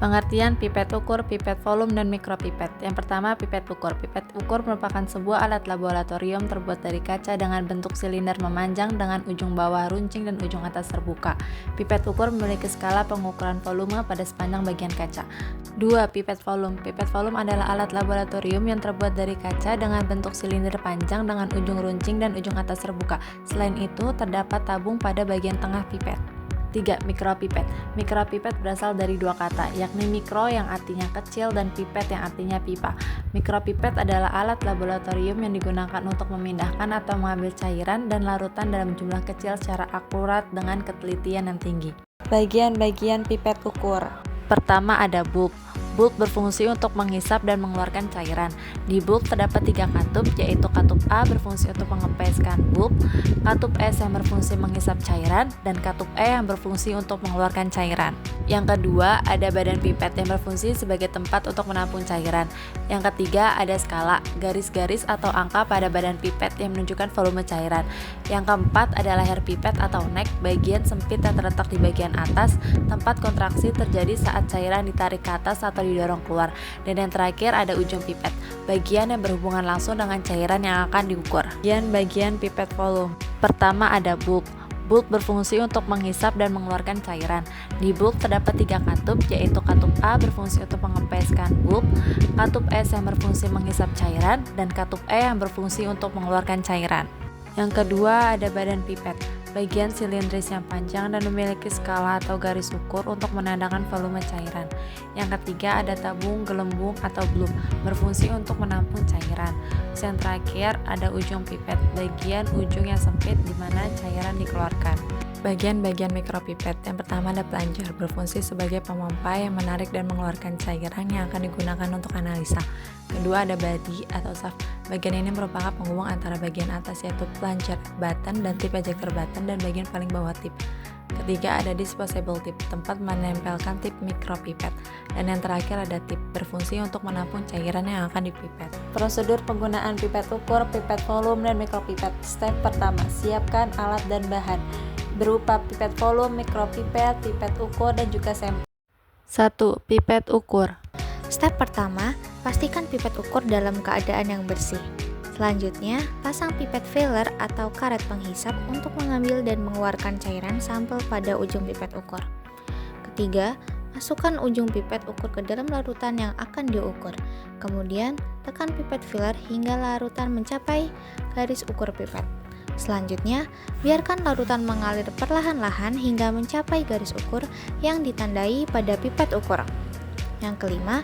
Pengertian pipet ukur, pipet volume, dan mikropipet. Yang pertama, pipet ukur. Pipet ukur merupakan sebuah alat laboratorium terbuat dari kaca dengan bentuk silinder memanjang dengan ujung bawah runcing dan ujung atas terbuka. Pipet ukur memiliki skala pengukuran volume pada sepanjang bagian kaca. 2. Pipet volume. Pipet volume adalah alat laboratorium yang terbuat dari kaca dengan bentuk silinder panjang dengan ujung runcing dan ujung atas terbuka. Selain itu, terdapat tabung pada bagian tengah pipet. 3. Mikropipet. Mikropipet berasal dari dua kata, yakni mikro yang artinya kecil dan pipet yang artinya pipa. Mikropipet adalah alat laboratorium yang digunakan untuk memindahkan atau mengambil cairan dan larutan dalam jumlah kecil secara akurat dengan ketelitian yang tinggi. Bagian-bagian pipet ukur. Pertama ada bulb. Bulb berfungsi untuk menghisap dan mengeluarkan cairan. Di bulb terdapat 3 katup, yaitu katup A berfungsi untuk mengempeskan bulb, katup S yang berfungsi menghisap cairan, dan katup E yang berfungsi untuk mengeluarkan cairan. Yang kedua, ada badan pipet yang berfungsi sebagai tempat untuk menampung cairan. Yang ketiga, ada skala, garis-garis atau angka pada badan pipet yang menunjukkan volume cairan. Yang keempat, ada leher pipet atau neck, bagian sempit yang terletak di bagian atas, tempat kontraksi terjadi saat cairan ditarik ke atas atau didorong keluar. Dan yang terakhir ada ujung pipet, bagian yang berhubungan langsung dengan cairan yang akan diukur. Bagian pipet volume. Pertama ada bulb. Bulb berfungsi untuk menghisap dan mengeluarkan cairan. Di bulb terdapat 3 katup, yaitu katup A berfungsi untuk mengempeskan bulb, katup S yang berfungsi menghisap cairan, dan katup E yang berfungsi untuk mengeluarkan cairan. Yang kedua ada badan pipet, bagian silindris yang panjang dan memiliki skala atau garis ukur untuk menandakan volume cairan. Yang ketiga ada tabung, gelembung, atau bloom, berfungsi untuk menampung cairan. Yang terakhir ada ujung pipet, bagian ujung yang sempit di mana cairan dikeluarkan. Bagian-bagian mikropipet. Yang pertama ada plunger, berfungsi sebagai pemompa yang menarik dan mengeluarkan cairan yang akan digunakan untuk analisa. Kedua ada body atau shaft. Bagian ini merupakan penghubung antara bagian atas yaitu plunger button dan tip ejector button dan bagian paling bawah tip. Ketiga ada disposable tip, tempat menempelkan tip mikropipet. Dan yang terakhir ada tip, berfungsi untuk menampung cairan yang akan dipipet. Prosedur penggunaan pipet ukur, pipet volume, dan mikropipet. Step pertama, siapkan alat dan bahan berupa pipet volume, mikropipet, pipet ukur, dan juga sampel. 1. Pipet ukur. Step pertama, pastikan pipet ukur dalam keadaan yang bersih. Selanjutnya, pasang pipet filler atau karet penghisap untuk mengambil dan mengeluarkan cairan sampel pada ujung pipet ukur. Ketiga, masukkan ujung pipet ukur ke dalam larutan yang akan diukur. Kemudian, tekan pipet filler hingga larutan mencapai garis ukur pipet. Selanjutnya, biarkan larutan mengalir perlahan-lahan hingga mencapai garis ukur yang ditandai pada pipet ukur. Yang kelima,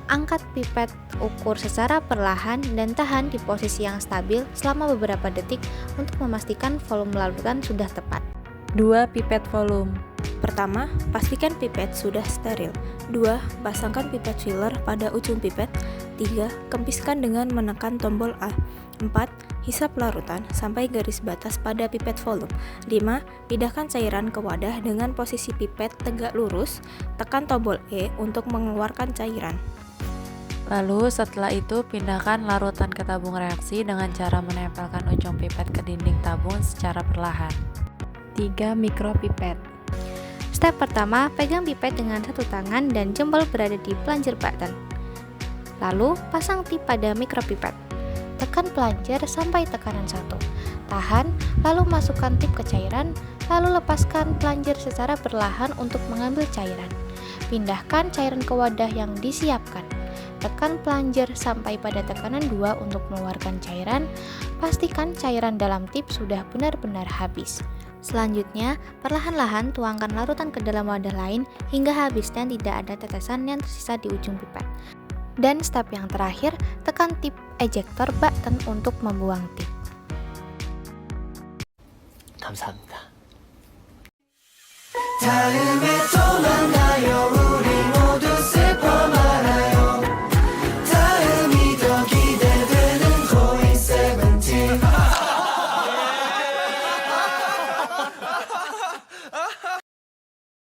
angkat pipet ukur secara perlahan dan tahan di posisi yang stabil selama beberapa detik untuk memastikan volume larutan sudah tepat. 2. Pipet volume. Pertama, pastikan pipet sudah steril. 2. Pasangkan pipet filler pada ujung pipet. 3. Kempiskan dengan menekan tombol A. 4. Hisap larutan sampai garis batas pada pipet volume. 5. Pindahkan cairan ke wadah dengan posisi pipet tegak lurus. Tekan tombol E untuk mengeluarkan cairan. Lalu setelah itu pindahkan larutan ke tabung reaksi dengan cara menempelkan ujung pipet ke dinding tabung secara perlahan. 3. Mikropipet. Step pertama, pegang pipet dengan satu tangan dan jempol berada di plunger button. Lalu, pasang tip pada mikropipet. Tekan plunger sampai tekanan 1. Tahan, lalu masukkan tip ke cairan, lalu lepaskan plunger secara perlahan untuk mengambil cairan. Pindahkan cairan ke wadah yang disiapkan. Tekan plunger sampai pada tekanan 2 untuk mengeluarkan cairan. Pastikan cairan dalam tip sudah benar-benar habis. Selanjutnya, perlahan-lahan tuangkan larutan ke dalam wadah lain hingga habis dan tidak ada tetesan yang tersisa di ujung pipet. Dan step yang terakhir, tekan tip ejector button untuk membuang tip. 감사합니다.